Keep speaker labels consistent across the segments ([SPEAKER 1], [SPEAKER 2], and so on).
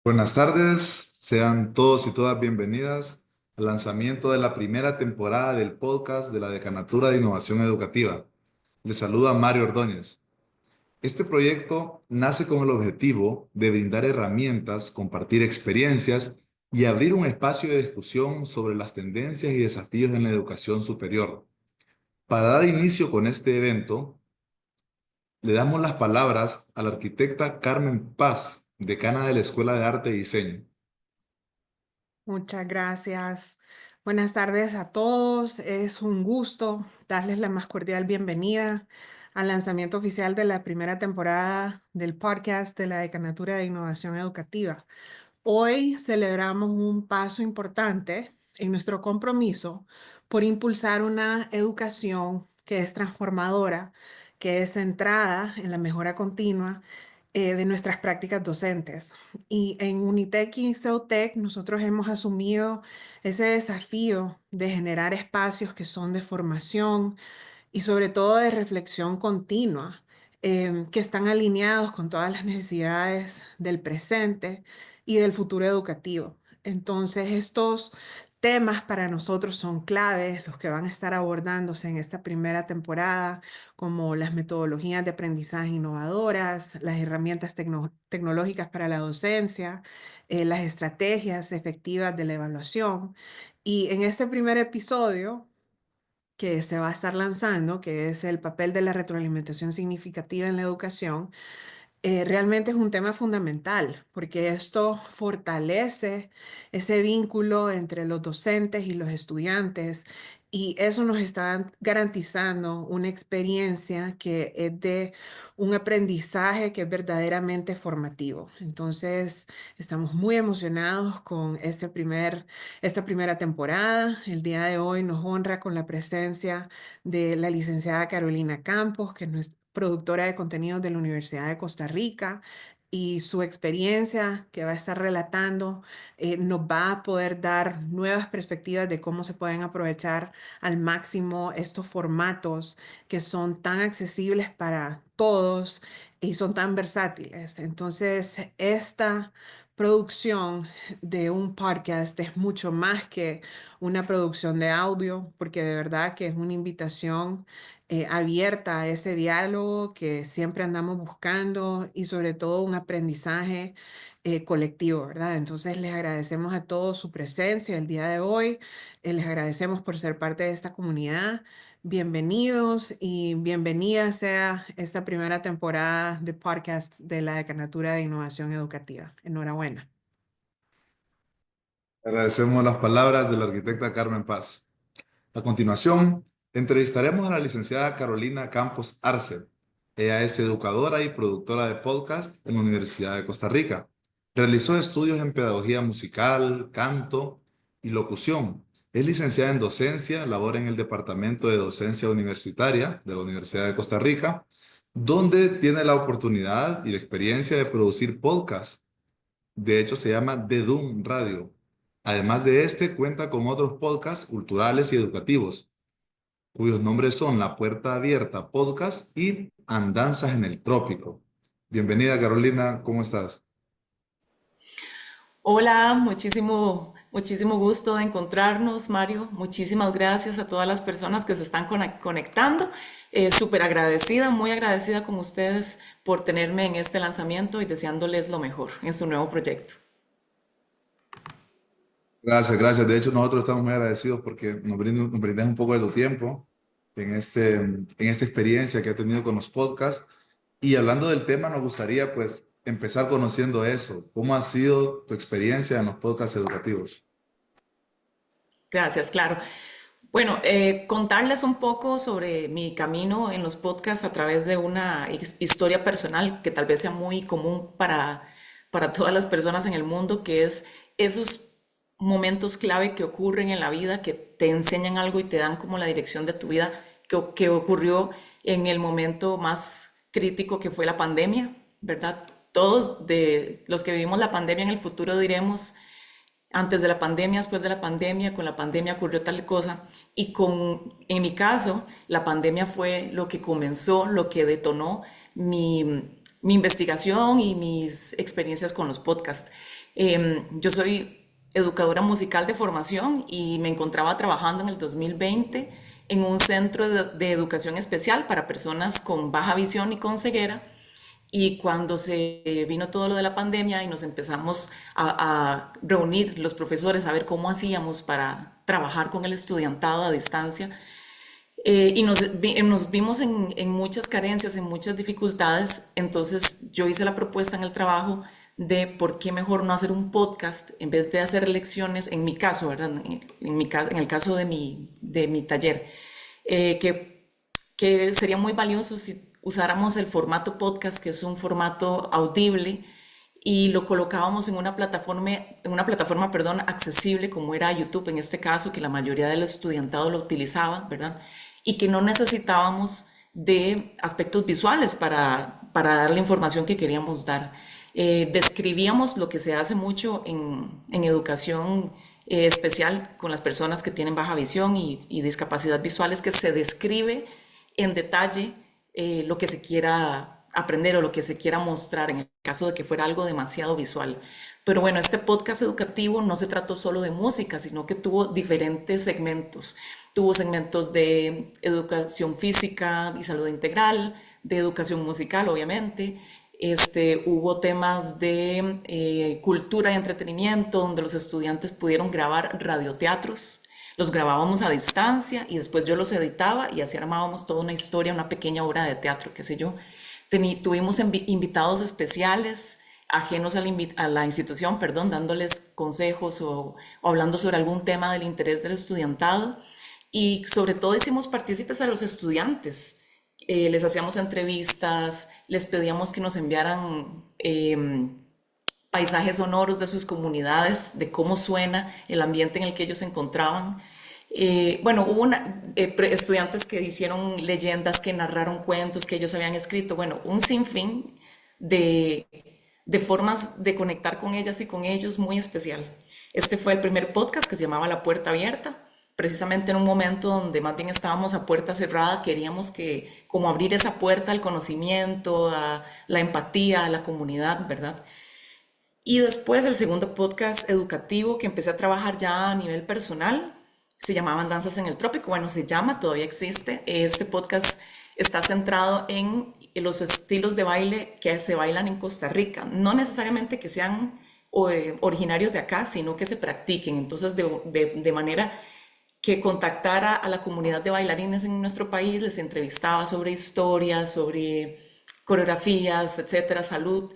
[SPEAKER 1] Buenas tardes, sean todos y todas bienvenidas al lanzamiento de la primera temporada del podcast de la Decanatura de Innovación Educativa. Les saluda Mario Ordóñez. Este proyecto nace con el objetivo de brindar herramientas, compartir experiencias y abrir un espacio de discusión sobre las tendencias y desafíos en la educación superior. Para dar inicio con este evento, le damos las palabras a la arquitecta Carmen Paz, decana de la Escuela de Arte y Diseño.
[SPEAKER 2] Muchas gracias. Buenas tardes a todos. Es un gusto darles la más cordial bienvenida al lanzamiento oficial de la primera temporada del podcast de la Decanatura de Innovación Educativa. Hoy celebramos un paso importante en nuestro compromiso por impulsar una educación que es transformadora, que es centrada en la mejora continua de nuestras prácticas docentes. Y en Unitec y Ceutec nosotros hemos asumido ese desafío de generar espacios que son de formación y sobre todo de reflexión continua, que están alineados con todas las necesidades del presente y del futuro educativo. Entonces, estos temas para nosotros son claves, los que van a estar abordándose en esta primera temporada, como las metodologías de aprendizaje innovadoras, las herramientas tecnológicas para la docencia, las estrategias efectivas de la evaluación. Y en este primer episodio que se va a estar lanzando, que es el papel de la retroalimentación significativa en la educación, realmente es un tema fundamental, porque esto fortalece ese vínculo entre los docentes y los estudiantes, y eso nos está garantizando una experiencia que es de un aprendizaje que es verdaderamente formativo. Entonces, estamos muy emocionados con esta primera temporada. El día de hoy nos honra con la presencia de la licenciada Carolina Campos, que es productora de contenidos de la Universidad de Costa Rica, y su experiencia que va a estar relatando nos va a poder dar nuevas perspectivas de cómo se pueden aprovechar al máximo estos formatos que son tan accesibles para todos y son tan versátiles. Entonces, esta producción de un podcast es mucho más que una producción de audio, porque de verdad que es una invitación abierta a ese diálogo que siempre andamos buscando y sobre todo un aprendizaje colectivo, ¿verdad? Entonces les agradecemos a todos su presencia el día de hoy, les agradecemos por ser parte de esta comunidad. Bienvenidos y bienvenida sea esta primera temporada de podcast de la Decanatura de Innovación Educativa. Enhorabuena.
[SPEAKER 1] Agradecemos las palabras de la arquitecta Carmen Paz. A continuación, entrevistaremos a la licenciada Carolina Campos Arce. Ella es educadora y productora de podcast en la Universidad de Costa Rica. Realizó estudios en pedagogía musical, canto y locución. Es licenciada en docencia, labora en el Departamento de Docencia Universitaria de la Universidad de Costa Rica, donde tiene la oportunidad y la experiencia de producir podcasts. De hecho, se llama The Doom Radio. Además de este, cuenta con otros podcasts culturales y educativos, cuyos nombres son La Puerta Abierta Podcast y Andanzas en el Trópico. Bienvenida, Carolina, ¿cómo estás?
[SPEAKER 3] Hola, muchísimo gusto de encontrarnos, Mario. Muchísimas gracias a todas las personas que se están conectando. Súper agradecida, muy agradecida con ustedes por tenerme en este lanzamiento y deseándoles lo mejor en su nuevo proyecto.
[SPEAKER 1] Gracias, gracias. De hecho, nosotros estamos muy agradecidos porque nos brindas un poco de tu tiempo en esta experiencia que ha tenido con los podcasts. Y hablando del tema, nos gustaría pues empezar conociendo eso. ¿Cómo ha sido tu experiencia en los podcasts educativos?
[SPEAKER 3] Gracias, claro. Bueno, contarles un poco sobre mi camino en los podcasts a través de una historia personal que tal vez sea muy común para todas las personas en el mundo, que es esos momentos clave que ocurren en la vida, que te enseñan algo y te dan como la dirección de tu vida, que ocurrió en el momento más crítico que fue la pandemia, ¿verdad? Todos de los que vivimos la pandemia en el futuro diremos antes de la pandemia, después de la pandemia, con la pandemia ocurrió tal cosa. En mi caso, la pandemia fue lo que comenzó, lo que detonó mi investigación y mis experiencias con los podcasts. Yo soy educadora musical de formación y me encontraba trabajando en el 2020 en un centro de educación especial para personas con baja visión y con ceguera. Y cuando se vino todo lo de la pandemia y nos empezamos a reunir los profesores a ver cómo hacíamos para trabajar con el estudiantado a distancia, y nos vimos en muchas carencias, en muchas dificultades. Entonces yo hice la propuesta en el trabajo de por qué mejor no hacer un podcast en vez de hacer lecciones, en mi caso, ¿verdad? En el caso de mi taller, que sería muy valioso si usáramos el formato podcast, que es un formato audible, y lo colocábamos en una plataforma, perdón, accesible como era YouTube en este caso, que la mayoría del estudiantado lo utilizaba, ¿verdad? Y que no necesitábamos de aspectos visuales para dar la información que queríamos dar. Describíamos lo que se hace mucho en educación especial con las personas que tienen baja visión y discapacidad visual, es que se describe en detalle lo que se quiera aprender o lo que se quiera mostrar en el caso de que fuera algo demasiado visual. Pero bueno, este podcast educativo no se trató solo de música, sino que tuvo diferentes segmentos. Tuvo segmentos de educación física y salud integral, de educación musical, obviamente. Hubo temas de cultura y entretenimiento, donde los estudiantes pudieron grabar radioteatros. Los grabábamos a distancia y después yo los editaba y así armábamos toda una historia, una pequeña obra de teatro, qué sé yo. Tuvimos invitados especiales, ajenos a la institución, perdón, dándoles consejos o hablando sobre algún tema del interés del estudiantado. Y sobre todo hicimos partícipes a los estudiantes. Les hacíamos entrevistas, les pedíamos que nos enviaran paisajes sonoros de sus comunidades, de cómo suena el ambiente en el que ellos se encontraban. Bueno, hubo estudiantes que hicieron leyendas, que narraron cuentos que ellos habían escrito. Bueno, un sinfín de, de formas de conectar con ellas y con ellos muy especial. Este fue el primer podcast que se llamaba La Puerta Abierta, precisamente en un momento donde más bien estábamos a puerta cerrada, queríamos que como abrir esa puerta al conocimiento, a la empatía, a la comunidad, ¿verdad? Y después el segundo podcast educativo que empecé a trabajar ya a nivel personal, se llamaban Danzas en el Trópico. Bueno, se llama, todavía existe. Este podcast está centrado en los estilos de baile que se bailan en Costa Rica. No necesariamente que sean originarios de acá, sino que se practiquen. Entonces, de manera que contactara a la comunidad de bailarines en nuestro país, les entrevistaba sobre historias, sobre coreografías, etcétera, salud.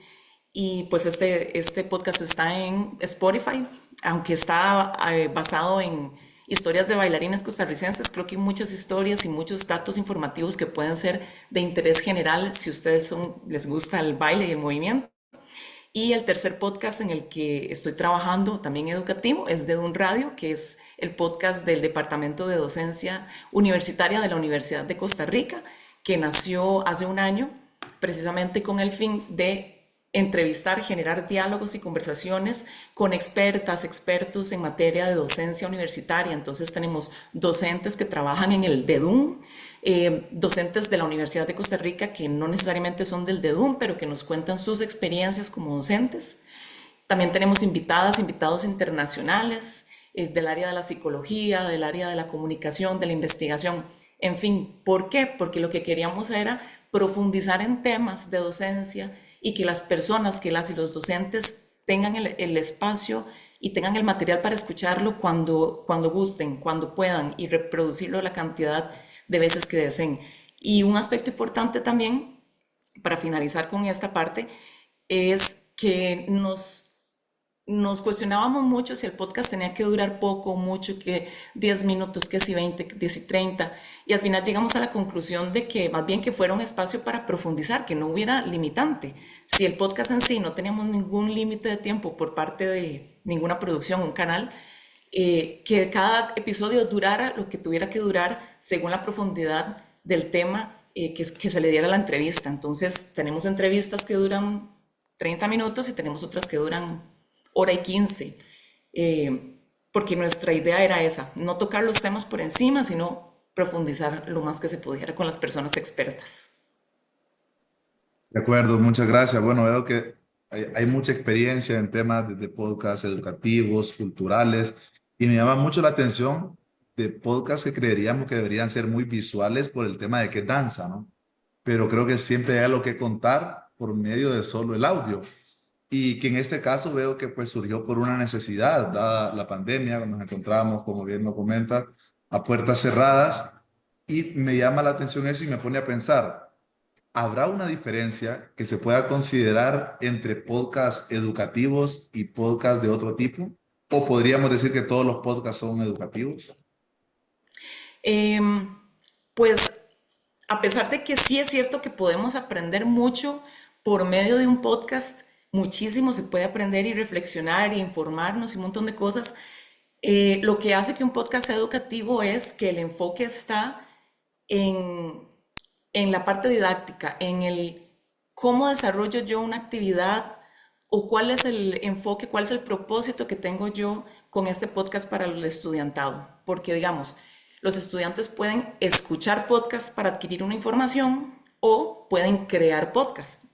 [SPEAKER 3] Y pues este podcast está en Spotify, aunque está basado en historias de bailarines costarricenses. Creo que hay muchas historias y muchos datos informativos que pueden ser de interés general si ustedes les gusta el baile y el movimiento. Y el tercer podcast en el que estoy trabajando, también educativo, es de un Radio, que es el podcast del Departamento de Docencia Universitaria de la Universidad de Costa Rica, que nació hace un año precisamente con el fin de entrevistar, generar diálogos y conversaciones con expertas, expertos en materia de docencia universitaria. Entonces tenemos docentes que trabajan en el DEDUM, docentes de la Universidad de Costa Rica que no necesariamente son del DEDUM, pero que nos cuentan sus experiencias como docentes. También tenemos invitados internacionales del área de la psicología, del área de la comunicación, de la investigación. En fin, ¿por qué? Porque lo que queríamos era profundizar en temas de docencia y que las personas, que las y los docentes tengan el espacio y tengan el material para escucharlo cuando gusten, cuando puedan y reproducirlo la cantidad de veces que deseen. Y un aspecto importante también, para finalizar con esta parte, es que nos cuestionábamos mucho si el podcast tenía que durar poco o mucho, que 10 minutos, que si 20, que si 30, y al final llegamos a la conclusión de que más bien que fuera un espacio para profundizar, que no hubiera limitante. Si el podcast en sí no teníamos ningún límite de tiempo por parte de ninguna producción, un canal, que cada episodio durara lo que tuviera que durar según la profundidad del tema que se le diera a la entrevista. Entonces tenemos entrevistas que duran 30 minutos y tenemos otras que duran hora y 15, porque nuestra idea era esa, no tocar los temas por encima, sino profundizar lo más que se pudiera con las personas expertas.
[SPEAKER 1] De acuerdo, muchas gracias. Bueno, veo que hay mucha experiencia en temas de podcasts educativos, culturales, y me llama mucho la atención de podcasts que creeríamos que deberían ser muy visuales por el tema de que es danza, ¿no? Pero creo que siempre hay algo que contar por medio de solo el audio. Y que en este caso veo que pues surgió por una necesidad, dada la pandemia, cuando nos encontramos, como bien lo comenta, a puertas cerradas. Y me llama la atención eso y me pone a pensar, ¿habrá una diferencia que se pueda considerar entre podcasts educativos y podcasts de otro tipo? ¿O podríamos decir que todos los podcasts son educativos?
[SPEAKER 3] Em, pues a pesar de que sí es cierto que podemos aprender mucho por medio de un podcast, muchísimo se puede aprender y reflexionar e informarnos y un montón de cosas. Lo que hace que un podcast sea educativo es que el enfoque está en, en la parte didáctica, en el cómo desarrollo yo una actividad o cuál es el enfoque, cuál es el propósito que tengo yo con este podcast para el estudiantado. Porque, digamos, los estudiantes pueden escuchar podcasts para adquirir una información o pueden crear podcasts.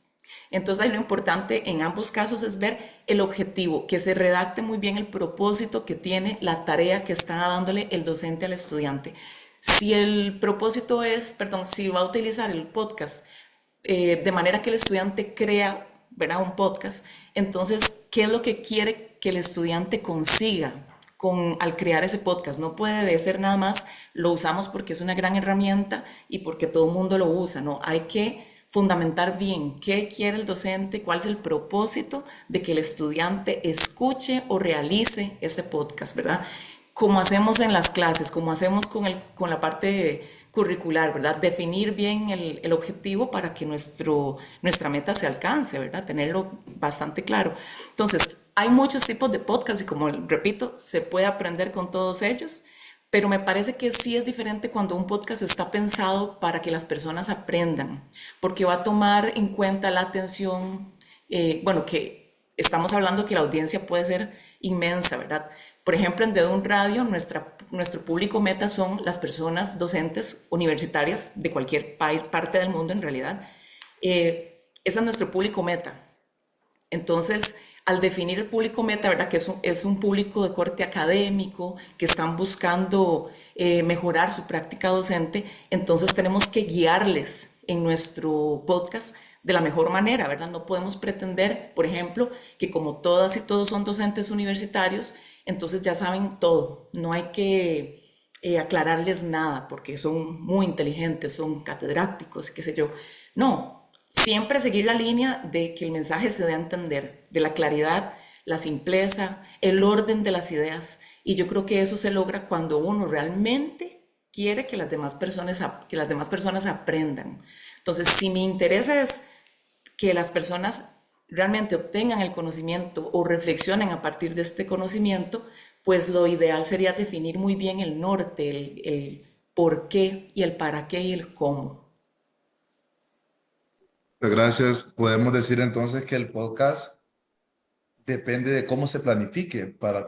[SPEAKER 3] Entonces, ahí lo importante en ambos casos es ver el objetivo, que se redacte muy bien el propósito que tiene la tarea que está dándole el docente al estudiante. Si el propósito es, perdón, si va a utilizar el podcast de manera que el estudiante crea, ¿verdad? Un podcast, entonces, ¿qué es lo que quiere que el estudiante consiga al crear ese podcast? No puede ser nada más, lo usamos porque es una gran herramienta y porque todo el mundo lo usa, ¿no? Hay que fundamentar bien qué quiere el docente, cuál es el propósito de que el estudiante escuche o realice ese podcast, ¿verdad? Como hacemos en las clases, como hacemos con la parte curricular, ¿verdad? Definir bien el objetivo para que nuestra meta se alcance, ¿verdad? Tenerlo bastante claro. Entonces, hay muchos tipos de podcasts y como repito, se puede aprender con todos ellos, pero me parece que sí es diferente cuando un podcast está pensado para que las personas aprendan, porque va a tomar en cuenta la atención, bueno, que estamos hablando que la audiencia puede ser inmensa, ¿verdad? Por ejemplo, en Dedo un Radio, nuestro público meta son las personas docentes universitarias de cualquier parte del mundo en realidad. Ese es nuestro público meta. Entonces, al definir el público meta, ¿verdad? Que es un público de corte académico, que están buscando mejorar su práctica docente, entonces tenemos que guiarles en nuestro podcast de la mejor manera, ¿verdad? No podemos pretender, por ejemplo, que como todas y todos son docentes universitarios, entonces ya saben todo. No hay que aclararles nada porque son muy inteligentes, son catedráticos, qué sé yo. No, siempre seguir la línea de que el mensaje se dé a entender, de la claridad, la simpleza, el orden de las ideas. Y yo creo que eso se logra cuando uno realmente quiere que las demás personas aprendan. Entonces, si mi interés es que las personas realmente obtengan el conocimiento o reflexionen a partir de este conocimiento, pues lo ideal sería definir muy bien el norte, el por qué y el para qué y el cómo.
[SPEAKER 1] Muchas gracias. Podemos decir entonces que el podcast depende de cómo se planifique para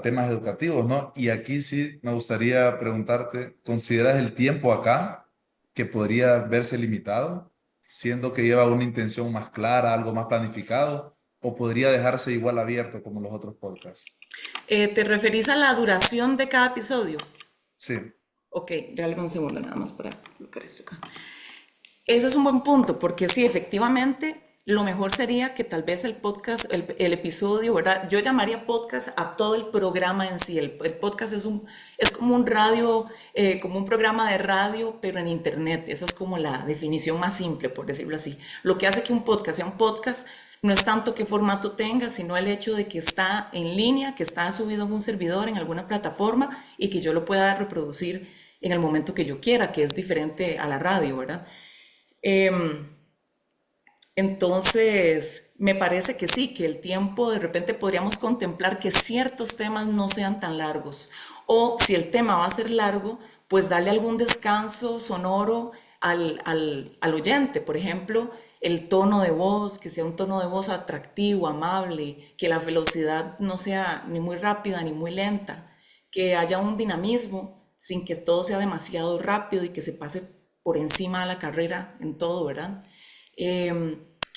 [SPEAKER 1] temas educativos, ¿no? Y aquí sí me gustaría preguntarte, ¿consideras el tiempo acá que podría verse limitado, siendo que lleva una intención más clara, algo más planificado, o podría dejarse igual abierto como los otros podcasts?
[SPEAKER 3] ¿Te referís a la duración de cada episodio?
[SPEAKER 1] Sí,
[SPEAKER 3] Ok, regálame un segundo nada más para colocar esto acá. Ese es un buen punto, porque sí, efectivamente, lo mejor sería que tal vez el podcast, el episodio, ¿verdad? Yo llamaría podcast a todo el programa en sí. El podcast es como un radio, como un programa de radio, pero en internet. Esa es como la definición más simple, por decirlo así. Lo que hace que un podcast sea un podcast no es tanto qué formato tenga, sino el hecho de que está en línea, que está subido en un servidor, en alguna plataforma, y que yo lo pueda reproducir en el momento que yo quiera, que es diferente a la radio, ¿verdad? Em, entonces, me parece que sí, que el tiempo de repente podríamos contemplar que ciertos temas no sean tan largos. O si el tema va a ser largo, pues darle algún descanso sonoro al oyente. Por ejemplo, el tono de voz, que sea un tono de voz atractivo, amable, que la velocidad no sea ni muy rápida ni muy lenta, que haya un dinamismo sin que todo sea demasiado rápido y que se pase por encima de la carrera en todo, ¿verdad?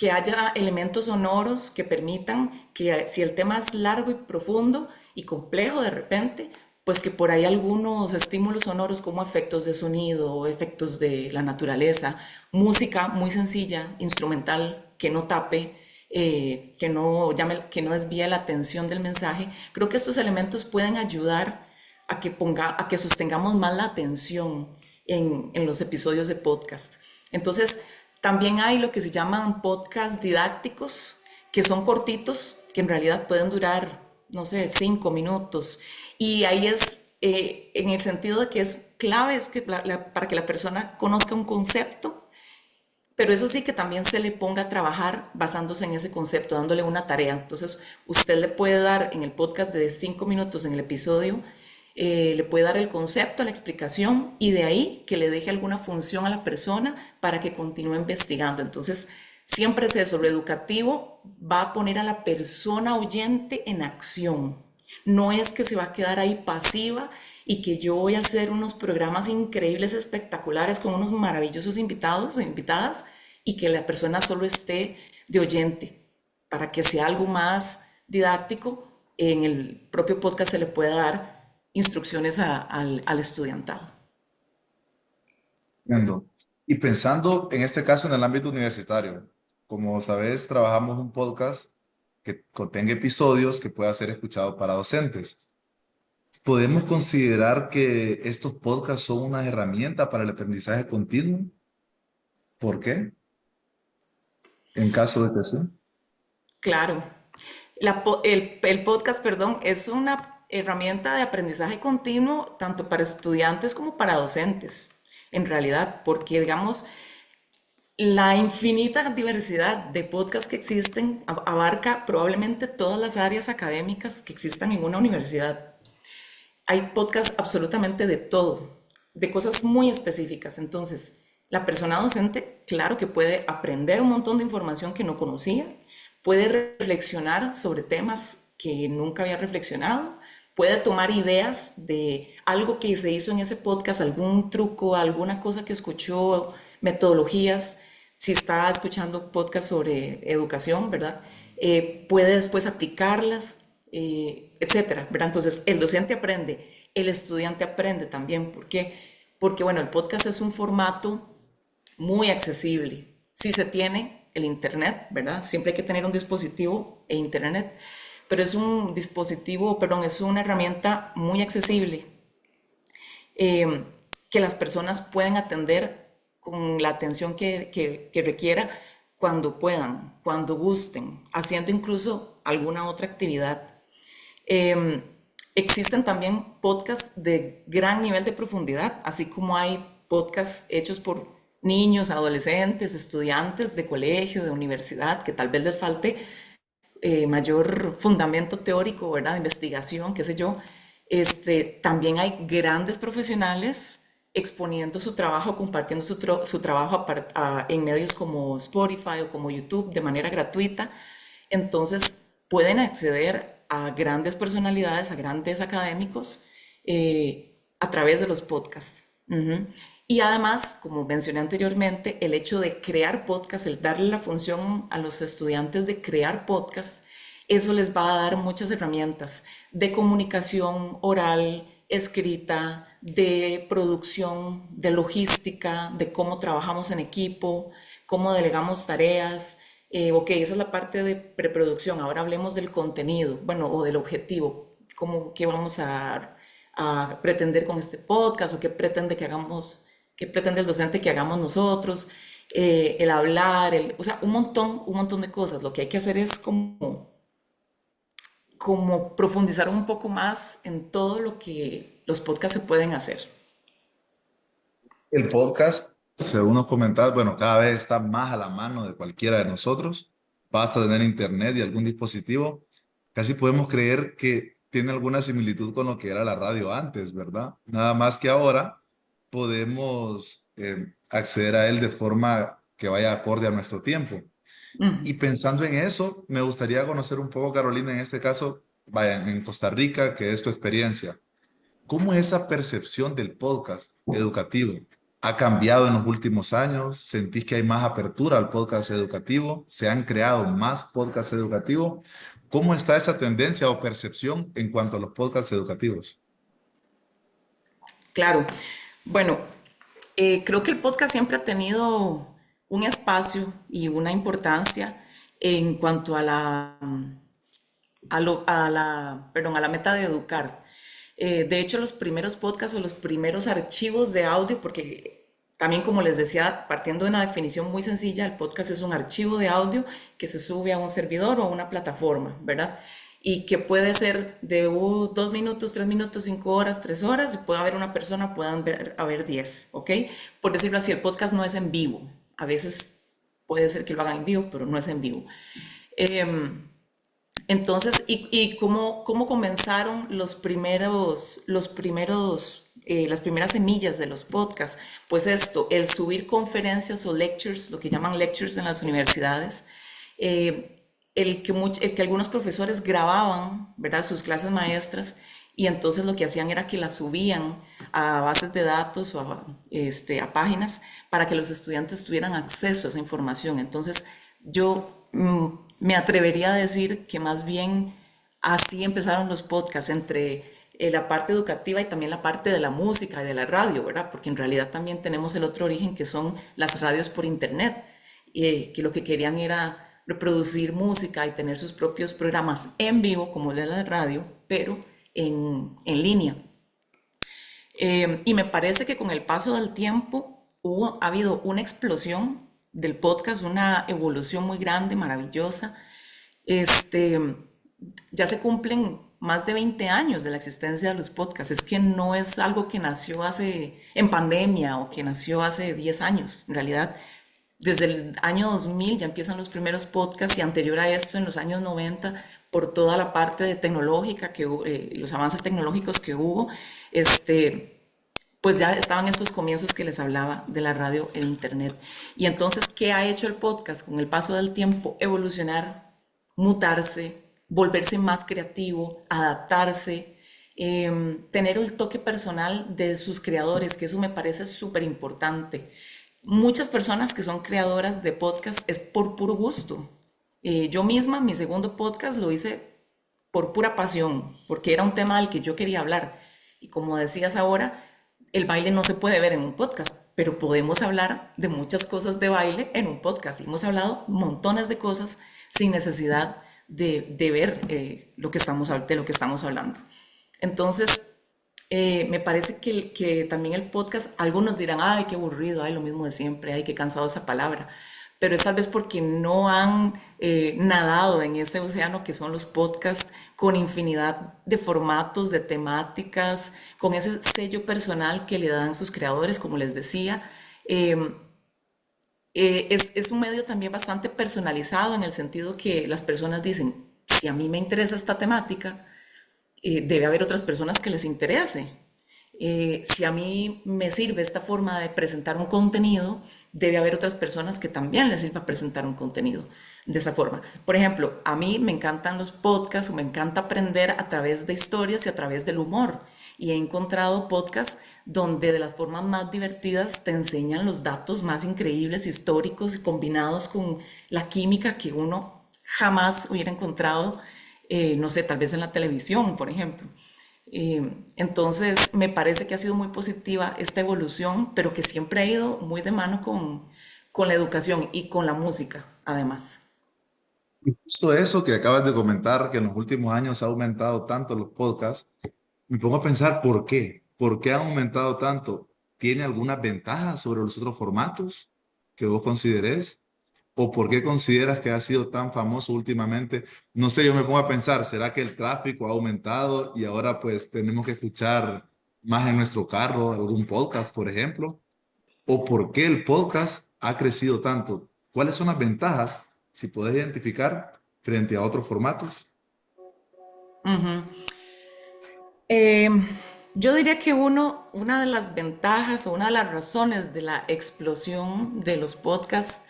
[SPEAKER 3] que haya elementos sonoros que permitan que si el tema es largo y profundo y complejo de repente, pues que por ahí algunos estímulos sonoros como efectos de sonido o efectos de la naturaleza, música muy sencilla, instrumental, que no tape, que no desvíe la atención del mensaje. Creo que estos elementos pueden ayudar a que sostengamos más la atención en los episodios de podcast. Entonces, también hay lo que se llaman podcasts didácticos, que son cortitos, que en realidad pueden durar, no sé, 5 minutos. Y ahí es en el sentido de que es clave es que para que la persona conozca un concepto, pero eso sí que también se le ponga a trabajar basándose en ese concepto, dándole una tarea. Entonces, usted le puede dar en el podcast de 5 minutos en el episodio, le puede dar el concepto, la explicación y de ahí que le deje alguna función a la persona para que continúe investigando. Entonces, siempre es eso, lo educativo va a poner a la persona oyente en acción. No es que se va a quedar ahí pasiva y que yo voy a hacer unos programas increíbles, espectaculares, con unos maravillosos invitados o invitadas y que la persona solo esté de oyente. Para que sea algo más didáctico, en el propio podcast se le puede dar instrucciones al estudiantado.
[SPEAKER 1] Entiendo. Y pensando en este caso en el ámbito universitario, como sabes, trabajamos un podcast que contenga episodios que pueda ser escuchado para docentes. ¿Podemos considerar que estos podcasts son una herramienta para el aprendizaje continuo? ¿Por qué? En caso de que sí.
[SPEAKER 3] Claro, el podcast, perdón, es una herramienta de aprendizaje continuo tanto para estudiantes como para docentes, en realidad, porque digamos, la infinita diversidad de podcasts que existen abarca probablemente todas las áreas académicas que existan en una universidad. Hay podcasts absolutamente de todo, de cosas muy específicas. Entonces, la persona docente, claro que puede aprender un montón de información que no conocía, puede reflexionar sobre temas que nunca había reflexionado, puede tomar ideas de algo que se hizo en ese podcast, algún truco, alguna cosa que escuchó, metodologías, si está escuchando podcast sobre educación, ¿verdad? Puede después aplicarlas, etcétera, ¿verdad? Entonces, el docente aprende, el estudiante aprende también. ¿Por qué? Porque, bueno, el podcast es un formato muy accesible. Si se tiene el internet, ¿verdad? Siempre hay que tener un dispositivo e internet, pero es un dispositivo, perdón, es una herramienta muy accesible eh, que las personas pueden atender con la atención que requiera cuando puedan, cuando gusten, haciendo incluso alguna otra actividad. Eh, Existen también podcasts de gran nivel de profundidad, así como hay podcasts hechos por niños, adolescentes, estudiantes de colegio, de universidad, que tal vez les falte mayor fundamento teórico, ¿verdad? De investigación, qué sé yo. También hay grandes profesionales exponiendo su trabajo, compartiendo su trabajo en medios como Spotify o como YouTube de manera gratuita. Entonces pueden acceder a grandes personalidades, a grandes académicos a través de los podcasts. Ujú. Y además, como mencioné anteriormente, el hecho de crear podcasts, el darle la función a los estudiantes de crear podcasts, eso les va a dar muchas herramientas de comunicación oral, escrita, de producción, de logística, de cómo trabajamos en equipo, cómo delegamos tareas. Ok, esa es la parte de preproducción. Ahora hablemos del contenido, bueno, o del objetivo, cómo, qué vamos a pretender con este podcast o qué pretende que hagamos, qué pretende el docente que hagamos nosotros, el hablar, o sea, un montón de cosas. Lo que hay que hacer es como profundizar un poco más en todo lo que los podcasts se pueden hacer.
[SPEAKER 1] El podcast, según nos comentabas, bueno, cada vez está más a la mano de cualquiera de nosotros. Basta tener internet y algún dispositivo. Casi podemos creer que tiene alguna similitud con lo que era la radio antes, ¿verdad? Nada más que ahora podemos acceder a él de forma que vaya acorde a nuestro tiempo. Y pensando en eso, me gustaría conocer un poco, Carolina, en este caso, vaya, en Costa Rica, que es tu experiencia. ¿Cómo es esa percepción del podcast educativo? ¿Ha cambiado en los últimos años? ¿Sentís que hay más apertura al podcast educativo? ¿Se han creado más podcasts educativos? ¿Cómo está esa tendencia o percepción en cuanto a los podcasts educativos?
[SPEAKER 3] Claro. Bueno, creo que el podcast siempre ha tenido un espacio y una importancia en cuanto a a la meta de educar. De hecho, los primeros podcasts o los primeros archivos de audio, porque también como les decía, partiendo de una definición muy sencilla, el podcast es un archivo de audio que se sube a un servidor o a una plataforma, ¿verdad? Y que puede ser de 2 minutos, 3 minutos, 5 horas, 3 horas, y puede haber una persona, puedan haber 10, ¿ok? Por decirlo así, el podcast no es en vivo. A veces puede ser que lo hagan en vivo, pero no es en vivo. Entonces, ¿y cómo comenzaron las primeras semillas de los podcasts? Pues esto, el subir conferencias o lectures, lo que llaman lectures en las universidades, eh, el que algunos profesores grababan, ¿verdad?, sus clases maestras, y entonces lo que hacían era que las subían a bases de datos o a páginas para que los estudiantes tuvieran acceso a esa información. Entonces, yo me atrevería a decir que más bien así empezaron los podcasts, entre la parte educativa y también la parte de la música y de la radio, ¿verdad? Porque en realidad también tenemos el otro origen que son las radios por internet, que lo que querían era reproducir música y tener sus propios programas en vivo, como de la radio, pero en línea. Y me parece que con el paso del tiempo ha habido una explosión del podcast, una evolución muy grande, maravillosa. Este, ya se cumplen más de 20 años de la existencia de los podcasts. Es que no es algo que nació en pandemia o que nació hace 10 años. En realidad, desde el año 2000 ya empiezan los primeros podcasts, y anterior a esto, en los años 90, por toda la parte de tecnológica, los avances tecnológicos que hubo, pues ya estaban estos comienzos que les hablaba de la radio e internet. Y entonces, ¿qué ha hecho el podcast con el paso del tiempo? Evolucionar, mutarse, volverse más creativo, adaptarse, tener el toque personal de sus creadores, que eso me parece súper importante. Muchas personas que son creadoras de podcast es por puro gusto. Yo misma, mi segundo podcast lo hice por pura pasión, porque era un tema del que yo quería hablar. Y como decías ahora, el baile no se puede ver en un podcast, pero podemos hablar de muchas cosas de baile en un podcast. Y hemos hablado montones de cosas sin necesidad de ver de lo que estamos hablando. Entonces, me parece que también el podcast, algunos dirán, ay, qué aburrido, ay, lo mismo de siempre, ay, qué cansado esa palabra, pero es tal vez porque no han nadado en ese océano que son los podcasts, con infinidad de formatos, de temáticas, con ese sello personal que le dan sus creadores, como les decía. Eh, es un medio también bastante personalizado, en el sentido que las personas dicen, si a mí me interesa esta temática, debe haber otras personas que les interese. Si a mí me sirve esta forma de presentar un contenido, debe haber otras personas que también les sirva presentar un contenido de esa forma. Por ejemplo, a mí me encantan los podcasts, o me encanta aprender a través de historias y a través del humor. Y he encontrado podcasts donde de las formas más divertidas te enseñan los datos más increíbles, históricos, combinados con la química que uno jamás hubiera encontrado, no sé, tal vez en la televisión, por ejemplo. Entonces, me parece que ha sido muy positiva esta evolución, pero que siempre ha ido muy de mano con la educación y con la música, además.
[SPEAKER 1] Y justo eso que acabas de comentar, que en los últimos años ha aumentado tanto los podcasts, me pongo a pensar por qué. ¿Por qué han aumentado tanto? ¿Tiene alguna ventaja sobre los otros formatos que vos consideres? ¿O por qué consideras que ha sido tan famoso últimamente? No sé, yo me pongo a pensar, ¿será que el tráfico ha aumentado y ahora pues tenemos que escuchar más en nuestro carro algún podcast, por ejemplo? ¿O por qué el podcast ha crecido tanto? ¿Cuáles son las ventajas, si puedes identificar, frente a otros formatos?
[SPEAKER 3] Eh, yo diría que una de las ventajas o una de las razones de la explosión de los podcasts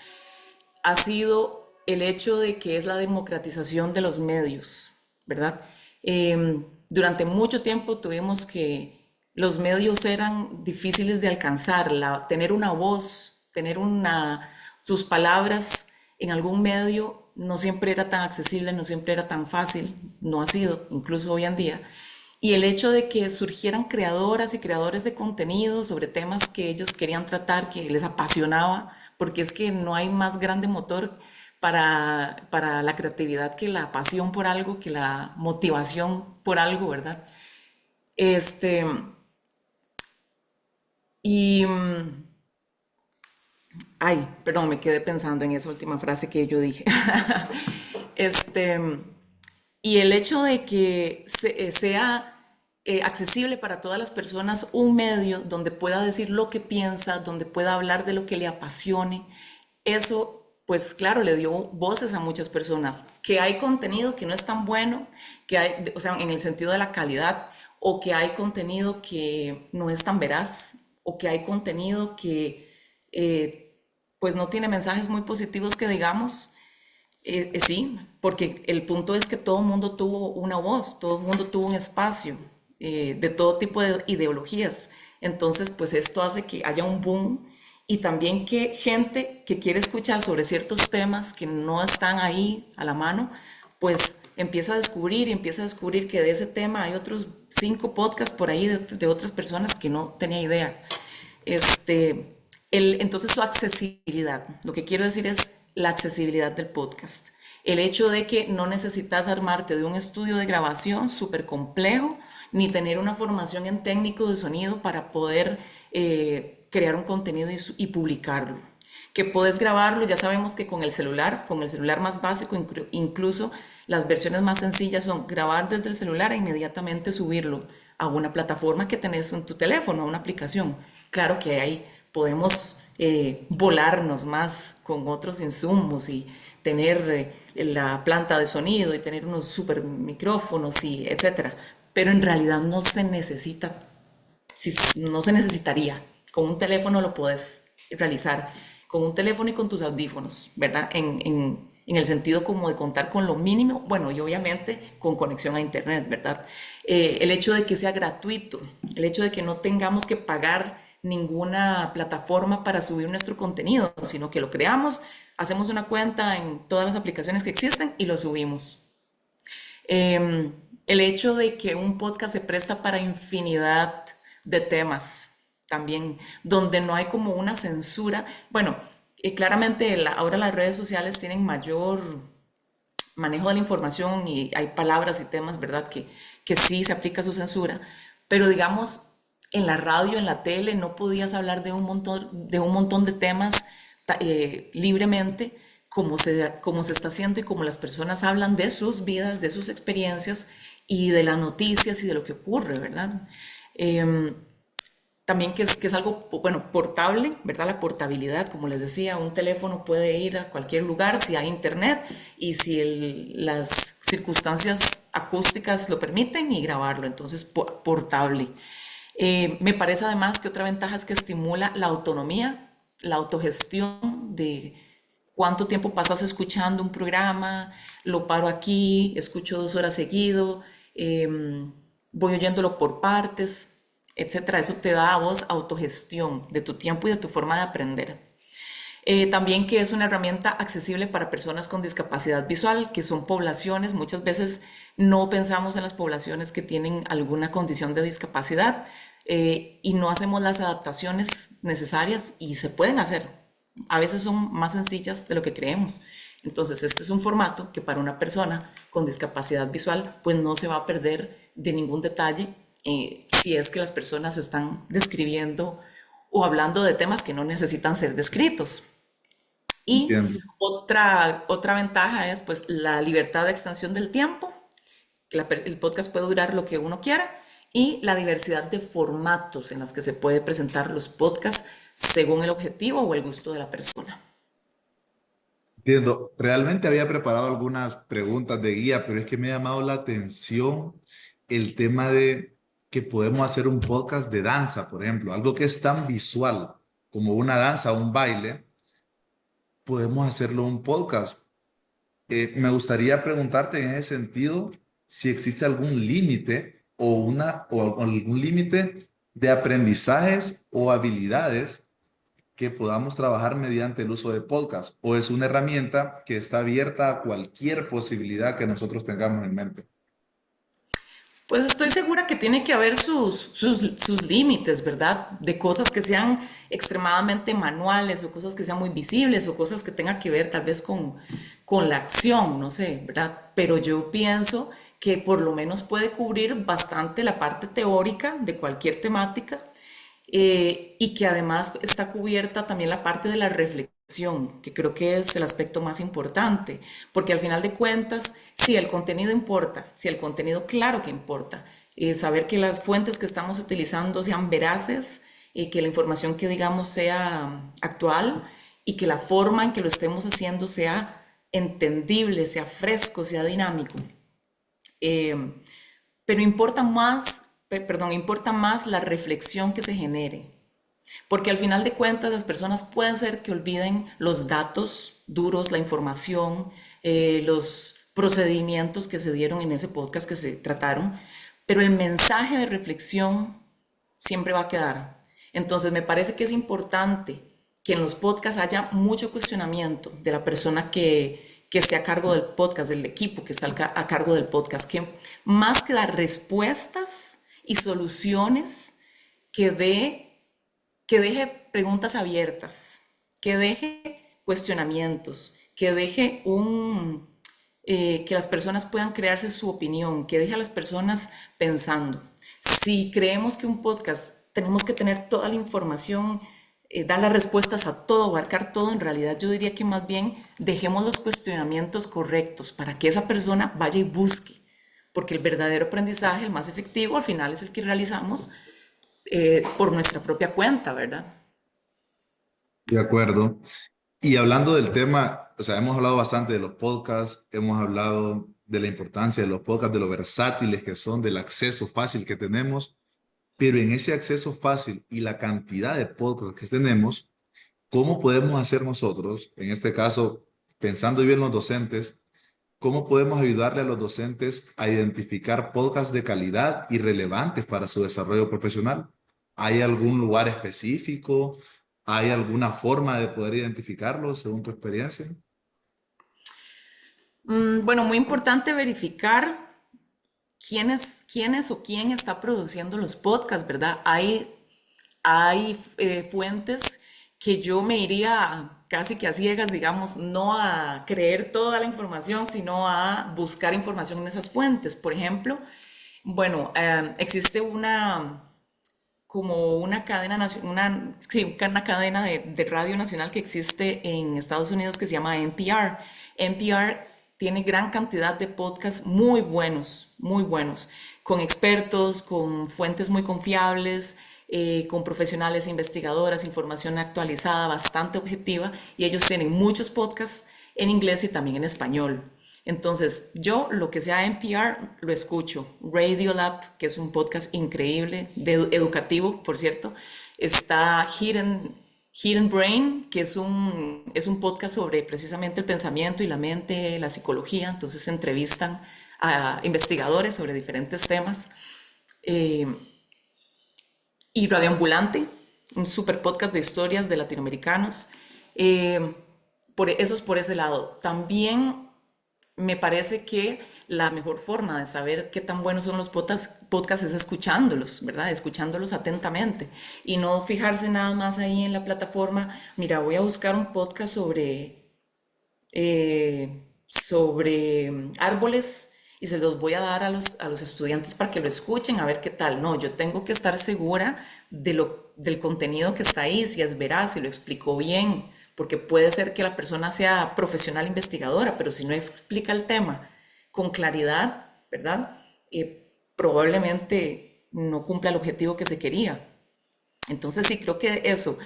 [SPEAKER 3] ha sido el hecho de que es la democratización de los medios, ¿verdad? Durante mucho tiempo tuvimos los medios eran difíciles de alcanzar, tener una voz, sus palabras en algún medio no siempre era tan accesible, no siempre era tan fácil, no ha sido, incluso hoy en día. Y el hecho de que surgieran creadoras y creadores de contenido sobre temas que ellos querían tratar, que les apasionaba, porque es que no hay más grande motor para la creatividad que la pasión por algo, que la motivación por algo, ¿verdad? Este, y, ay, perdón, me quedé pensando en esa última frase que yo dije. Este, y el hecho de que sea accesible para todas las personas un medio donde pueda decir lo que piensa, donde pueda hablar de lo que le apasione, eso, pues claro, le dio voces a muchas personas. Que hay contenido que no es tan bueno, que hay, o sea, en el sentido de la calidad, o que hay contenido que no es tan veraz, o que hay contenido que pues no tiene mensajes muy positivos que digamos. Sí, porque el punto es que todo el mundo tuvo una voz, todo el mundo tuvo un espacio de todo tipo de ideologías. Entonces, pues esto hace que haya un boom y también que gente que quiere escuchar sobre ciertos temas que no están ahí a la mano, pues empieza a descubrir y empieza a descubrir que de ese tema hay otros 5 podcasts por ahí de otras personas que no tenía idea. Este, entonces su accesibilidad, lo que quiero decir es la accesibilidad del podcast. El hecho de que no necesitas armarte de un estudio de grabación súper complejo, ni tener una formación en técnico de sonido para poder crear un contenido y publicarlo. Que puedes grabarlo, ya sabemos que con el celular más básico, incluso las versiones más sencillas son grabar desde el celular e inmediatamente subirlo a una plataforma que tenés en tu teléfono, a una aplicación. Claro que ahí podemos volarnos más con otros insumos y tener la planta de sonido y tener unos super micrófonos y etcétera. Pero en realidad no se necesita, si, no se necesitaría. Con un teléfono lo puedes realizar, con un teléfono y con tus audífonos, ¿verdad? En el sentido como de contar con lo mínimo, bueno, y obviamente con conexión a internet, ¿verdad? El hecho de que sea gratuito, el hecho de que no tengamos que pagar ninguna plataforma para subir nuestro contenido, sino que lo creamos, hacemos una cuenta en todas las aplicaciones que existen y lo subimos. El hecho de que un podcast se presta para infinidad de temas también, donde no hay como una censura. Bueno, claramente ahora las redes sociales tienen mayor manejo de la información y hay palabras y temas, ¿verdad? Que sí se aplica su censura, pero digamos, en la radio, en la tele, no podías hablar de un montón de temas libremente como se está haciendo y como las personas hablan de sus vidas, de sus experiencias y de las noticias y de lo que ocurre, ¿verdad? Eh, También que es algo, bueno, portable, ¿verdad? La portabilidad, como les decía, un teléfono puede ir a cualquier lugar si hay internet y si las circunstancias acústicas lo permiten y grabarlo, entonces portable. Me parece además que otra ventaja es que estimula la autonomía, la autogestión de cuánto tiempo pasas escuchando un programa, lo paro aquí, escucho 2 horas seguido, voy oyéndolo por partes, etcétera. Eso te da a vos autogestión de tu tiempo y de tu forma de aprender. También que es una herramienta accesible para personas con discapacidad visual, que son poblaciones, muchas veces no pensamos en las poblaciones que tienen alguna condición de discapacidad y no hacemos las adaptaciones necesarias y se pueden hacer. A veces son más sencillas de lo que creemos. Entonces, este es un formato que para una persona con discapacidad visual, pues no se va a perder de ningún detalle si es que las personas están describiendo o hablando de temas que no necesitan ser descritos. Y
[SPEAKER 1] Entiendo.
[SPEAKER 3] otra ventaja es pues la libertad de extensión del tiempo, que el podcast puede durar lo que uno quiera, y la diversidad de formatos en los que se puede presentar los podcasts según el objetivo o el gusto de la persona.
[SPEAKER 1] Entiendo. Realmente había preparado algunas preguntas de guía, pero es que me ha llamado la atención el tema de que podemos hacer un podcast de danza, por ejemplo, algo que es tan visual como una danza, un baile, podemos hacerlo un podcast. Me gustaría preguntarte en ese sentido si existe algún límite o algún límite de aprendizajes o habilidades que podamos trabajar mediante el uso de podcast, o es una herramienta que está abierta a cualquier posibilidad que nosotros tengamos en mente?
[SPEAKER 3] Pues estoy segura que tiene que haber sus límites, ¿verdad? De cosas que sean extremadamente manuales o cosas que sean muy visibles o cosas que tengan que ver tal vez con la acción, no sé, ¿verdad? Pero yo pienso que por lo menos puede cubrir bastante la parte teórica de cualquier temática, y que además está cubierta también la parte de la reflexión, que creo que es el aspecto más importante, porque al final de cuentas, si el contenido importa, si el contenido claro que importa, saber que las fuentes que estamos utilizando sean veraces, y que la información que digamos sea actual y que la forma en que lo estemos haciendo sea entendible, sea fresco, sea dinámico. Eh, pero importa más la reflexión que se genere, porque al final de cuentas las personas pueden ser que olviden los datos duros, la información, los procedimientos que se dieron en ese podcast que se trataron, pero el mensaje de reflexión siempre va a quedar. Entonces me parece que es importante que en los podcasts haya mucho cuestionamiento de la persona que esté a cargo del podcast, del equipo que salga a cargo del podcast, que más que dar respuestas y soluciones, que deje preguntas abiertas, que deje cuestionamientos, que deje que las personas puedan crearse su opinión, que deje a las personas pensando. Si creemos que un podcast tenemos que tener toda la información, dar las respuestas a todo, abarcar todo, en realidad yo diría que más bien dejemos los cuestionamientos correctos para que esa persona vaya y busque, porque el verdadero aprendizaje, el más efectivo, al final es el que realizamos por nuestra propia cuenta, ¿verdad?
[SPEAKER 1] De acuerdo. Y hablando del tema, o sea, hemos hablado bastante de los podcasts, hemos hablado de la importancia de los podcasts, de lo versátiles que son, del acceso fácil que tenemos, pero en ese acceso fácil y la cantidad de podcasts que tenemos, ¿cómo podemos hacer nosotros, en este caso, pensando bien los docentes, cómo podemos ayudarle a los docentes a identificar podcasts de calidad y relevantes para su desarrollo profesional? ¿Hay algún lugar específico? ¿Hay alguna forma de poder identificarlos según tu experiencia?
[SPEAKER 3] Bueno, muy importante verificar quiénes o quién está produciendo los podcasts, ¿verdad? Hay fuentes que yo me iría casi que a ciegas, digamos, no a creer toda la información, sino a buscar información en esas fuentes. Por ejemplo, bueno, existe como una cadena, sí, una cadena de radio nacional que existe en Estados Unidos que se llama NPR. NPR tiene gran cantidad de podcasts muy buenos, con expertos, con fuentes muy confiables, con profesionales, investigadoras, información actualizada, bastante objetiva, y ellos tienen muchos podcasts en inglés y también en español. Entonces, yo lo que sea NPR lo escucho. Radiolab, que es un podcast increíble, educativo, por cierto. Está Hidden Brain, que es un podcast sobre precisamente el pensamiento y la mente, la psicología. Entonces, se entrevistan a investigadores sobre diferentes temas. Eh, y Radioambulante, un super podcast de historias de latinoamericanos. Eh, Eso es por ese lado. También me parece que la mejor forma de saber qué tan buenos son los podcasts es escuchándolos, ¿verdad? Escuchándolos atentamente y no fijarse nada más ahí en la plataforma. Mira, voy a buscar un podcast sobre árboles y se los voy a dar a a los estudiantes para que lo escuchen a ver qué tal. No, yo tengo que estar segura del contenido que está ahí, si es veraz, si lo explicó bien, porque puede ser que la persona sea profesional investigadora, pero si no explica el tema con claridad, ¿verdad? Probablemente no cumpla el objetivo que se quería. Entonces sí, creo que eso,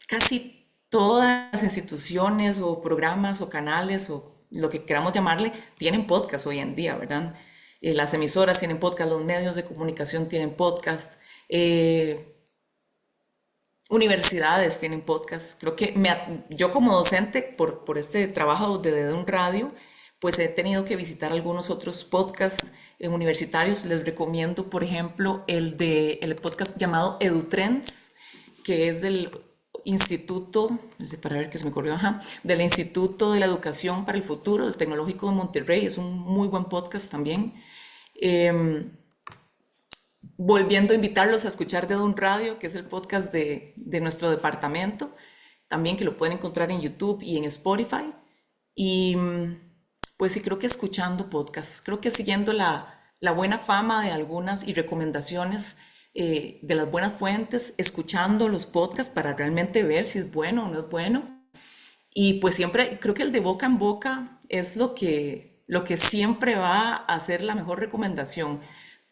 [SPEAKER 3] casi todas las instituciones o programas o canales o lo que queramos llamarle, tienen podcast hoy en día, ¿verdad? Las emisoras tienen podcast, los medios de comunicación tienen podcast, universidades tienen podcast. Creo que yo como docente, por este trabajo de un radio, pues he tenido que visitar algunos otros podcasts universitarios. Les recomiendo, por ejemplo, el podcast llamado EduTrends, que es del Instituto, para ver qué se me ocurrió, del Instituto de la Educación para el Futuro, del Tecnológico de Monterrey. Es un muy buen podcast también. Eh, Volviendo a invitarlos a escuchar de Don Radio, que es el podcast de nuestro departamento, también que lo pueden encontrar en YouTube y en Spotify. Y pues sí, creo que escuchando podcasts, creo que siguiendo la buena fama de algunas y recomendaciones de las buenas fuentes, escuchando los podcasts para realmente ver si es bueno o no es bueno. Y pues siempre, creo que el de boca en boca es lo que siempre va a ser la mejor recomendación.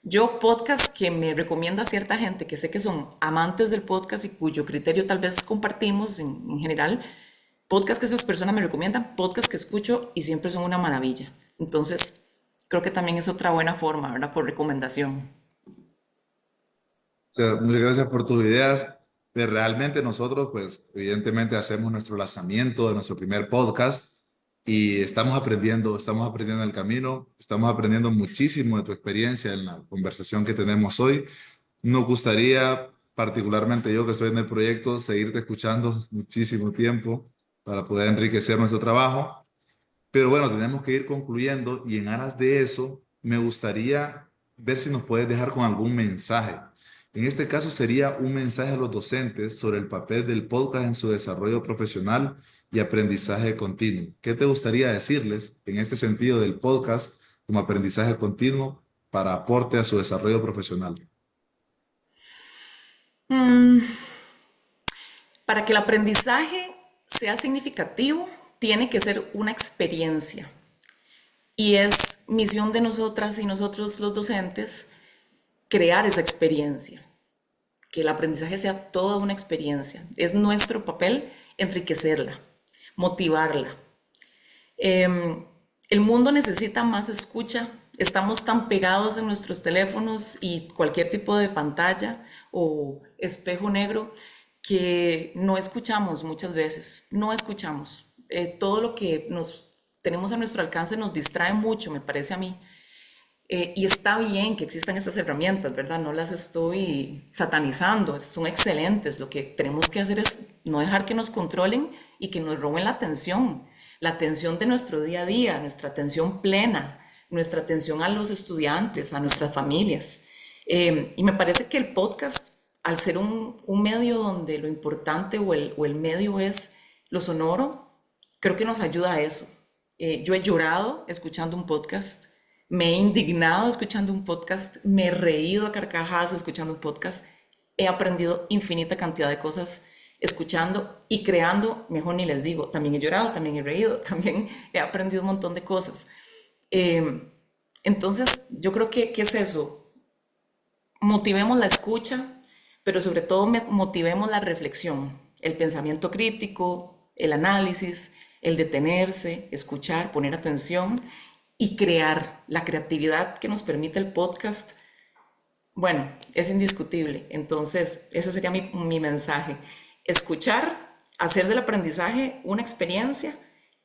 [SPEAKER 3] Yo podcast que me recomienda cierta gente que sé que son amantes del podcast y cuyo criterio tal vez compartimos en general, podcast que esas personas me recomiendan, podcast que escucho y siempre son una maravilla. Entonces, creo que también es otra buena forma, ¿verdad? Por recomendación.
[SPEAKER 1] O sea, muchas gracias por tus ideas. Realmente nosotros, pues, evidentemente hacemos nuestro lanzamiento de nuestro primer podcast y estamos aprendiendo en el camino, estamos aprendiendo muchísimo de tu experiencia en la conversación que tenemos hoy. Nos gustaría, particularmente yo que estoy en el proyecto, seguirte escuchando muchísimo tiempo para poder enriquecer nuestro trabajo. Pero bueno, tenemos que ir concluyendo y en aras de eso, me gustaría ver si nos puedes dejar con algún mensaje. En este caso sería un mensaje a los docentes sobre el papel del podcast en su desarrollo profesional y aprendizaje continuo. ¿Qué te gustaría decirles en este sentido del podcast como aprendizaje continuo para aporte a su desarrollo profesional?
[SPEAKER 3] Para que el aprendizaje sea significativo, tiene que ser una experiencia. Y es misión de nosotras y nosotros los docentes crear esa experiencia, que el aprendizaje sea toda una experiencia. Es nuestro papel enriquecerla, motivarla. El mundo necesita más escucha. Estamos tan pegados en nuestros teléfonos y cualquier tipo de pantalla o espejo negro que no escuchamos muchas veces. No escuchamos. Todo lo que nos tenemos a nuestro alcance nos distrae mucho, me parece a mí. Y está bien que existan estas herramientas, ¿verdad? No las estoy satanizando, son excelentes. Lo que tenemos que hacer es no dejar que nos controlen y que nos roben la atención de nuestro día a día, nuestra atención plena, nuestra atención a los estudiantes, a nuestras familias. Y me parece que el podcast, al ser un medio donde lo importante o el medio es lo sonoro, creo que nos ayuda a eso. Yo he llorado escuchando un podcast, me he indignado escuchando un podcast, me he reído a carcajadas escuchando un podcast, he aprendido infinita cantidad de cosas escuchando y creando, mejor ni les digo, también he llorado, también he reído, también he aprendido un montón de cosas. Eh, entonces, yo creo que, ¿qué es eso? Motivemos la escucha, pero sobre todo motivemos la reflexión, el pensamiento crítico, el análisis, el detenerse, escuchar, poner atención y crear. La creatividad que nos permite el podcast, bueno, es indiscutible. Entonces, ese sería mi mensaje. Escuchar, hacer del aprendizaje una experiencia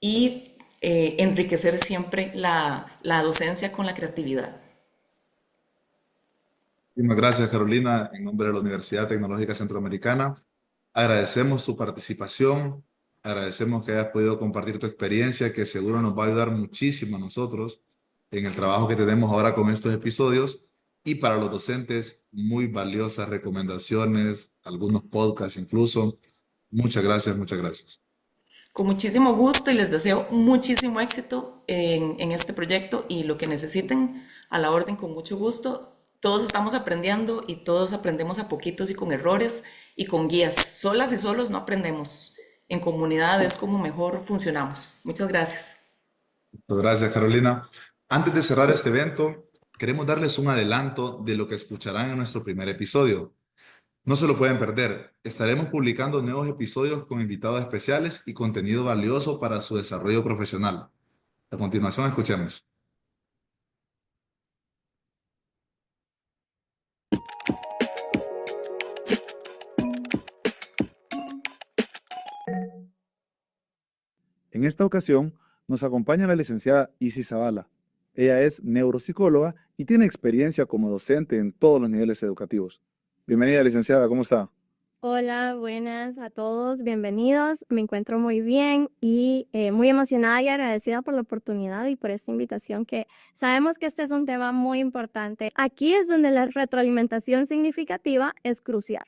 [SPEAKER 3] y enriquecer siempre la docencia con la creatividad.
[SPEAKER 1] Muchísimas gracias, Carolina, en nombre de la Universidad Tecnológica Centroamericana. Agradecemos tu participación, agradecemos que hayas podido compartir tu experiencia, que seguro nos va a ayudar muchísimo a nosotros en el trabajo que tenemos ahora con estos episodios. Y para los docentes, muy valiosas recomendaciones, algunos podcasts incluso. Muchas gracias, muchas gracias.
[SPEAKER 3] Con muchísimo gusto y les deseo muchísimo éxito en este proyecto y lo que necesiten a la orden con mucho gusto. Todos estamos aprendiendo y todos aprendemos a poquitos y con errores y con guías. Solas y solos no aprendemos. En comunidad es como mejor funcionamos. Muchas gracias.
[SPEAKER 1] Gracias, Carolina. Antes de cerrar este evento, queremos darles un adelanto de lo que escucharán en nuestro primer episodio. No se lo pueden perder. Estaremos publicando nuevos episodios con invitados especiales y contenido valioso para su desarrollo profesional. A continuación, escuchemos. En esta ocasión,
[SPEAKER 4] Nos acompaña la licenciada Isis Zavala. Ella es neuropsicóloga y tiene experiencia como docente en todos los niveles educativos. Bienvenida, licenciada, ¿cómo está?
[SPEAKER 5] Hola, buenas a todos, bienvenidos. Me encuentro muy bien y muy emocionada y agradecida por la oportunidad y por esta invitación que sabemos que este es un tema muy importante. Aquí es donde la retroalimentación significativa es crucial,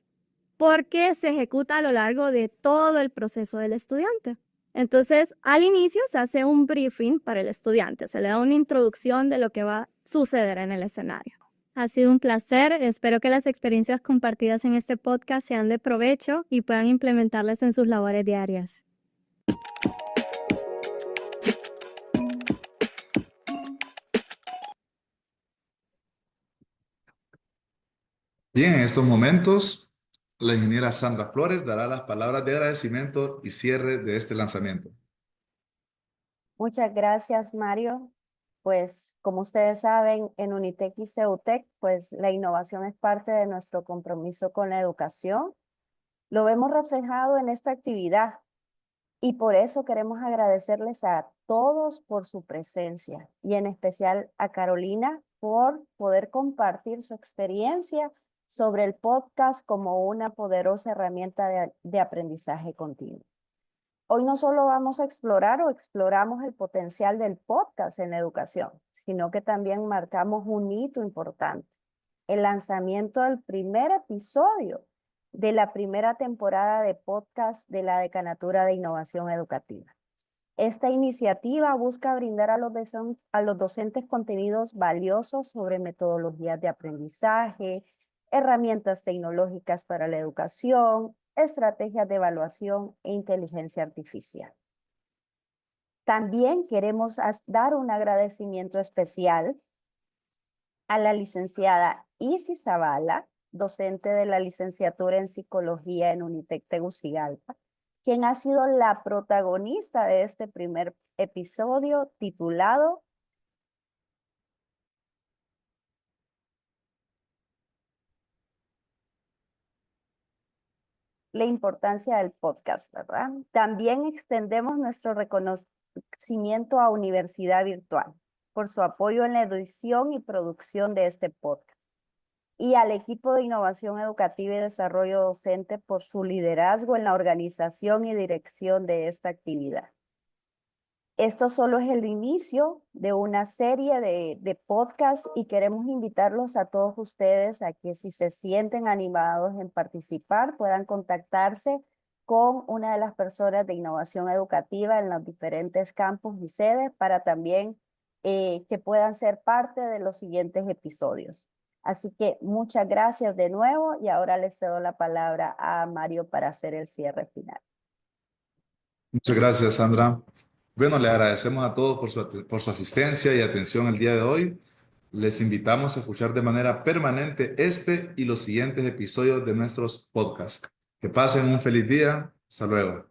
[SPEAKER 5] porque se ejecuta a lo largo de todo el proceso del estudiante. Entonces, al inicio se hace un briefing para el estudiante, se le da una introducción de lo que va a suceder en el escenario. Ha sido un placer, espero que las experiencias compartidas en este podcast sean de provecho y puedan implementarlas en sus labores diarias.
[SPEAKER 1] Bien, en estos momentos, la ingeniera Sandra Flores dará las palabras de agradecimiento y cierre de este lanzamiento.
[SPEAKER 6] Muchas gracias, Mario. Pues como ustedes saben, en Unitec y CEUTEC, pues la innovación es parte de nuestro compromiso con la educación. Lo vemos reflejado en esta actividad y por eso queremos agradecerles a todos por su presencia y en especial a Carolina por poder compartir su experiencia sobre el podcast como una poderosa herramienta de aprendizaje continuo. Hoy no solo vamos a explorar o exploramos el potencial del podcast en la educación, sino que también marcamos un hito importante, el lanzamiento del primer episodio de la primera temporada de podcast de la Decanatura de Innovación Educativa. Esta iniciativa busca brindar a los docentes contenidos valiosos sobre metodologías de aprendizaje, herramientas tecnológicas para la educación, estrategias de evaluación e inteligencia artificial. También queremos dar un agradecimiento especial a la licenciada Isis Zavala, docente de la licenciatura en Psicología en Unitec Tegucigalpa, quien ha sido la protagonista de este primer episodio titulado La importancia del podcast, ¿verdad? También extendemos nuestro reconocimiento a Universidad Virtual por su apoyo en la edición y producción de este podcast y al equipo de innovación educativa y desarrollo docente por su liderazgo en la organización y dirección de esta actividad. Esto solo es el inicio de una serie de podcasts y queremos invitarlos a todos ustedes a que si se sienten animados en participar puedan contactarse con una de las personas de innovación educativa en los diferentes campus y sedes para también que puedan ser parte de los siguientes episodios. Así que muchas gracias de nuevo y ahora les cedo la palabra a Mario para hacer el cierre final.
[SPEAKER 1] Muchas gracias, Sandra. Bueno, le agradecemos a todos por su asistencia y atención el día de hoy. Les invitamos a escuchar de manera permanente este y los siguientes episodios de nuestros podcasts. Que pasen un feliz día. Hasta luego.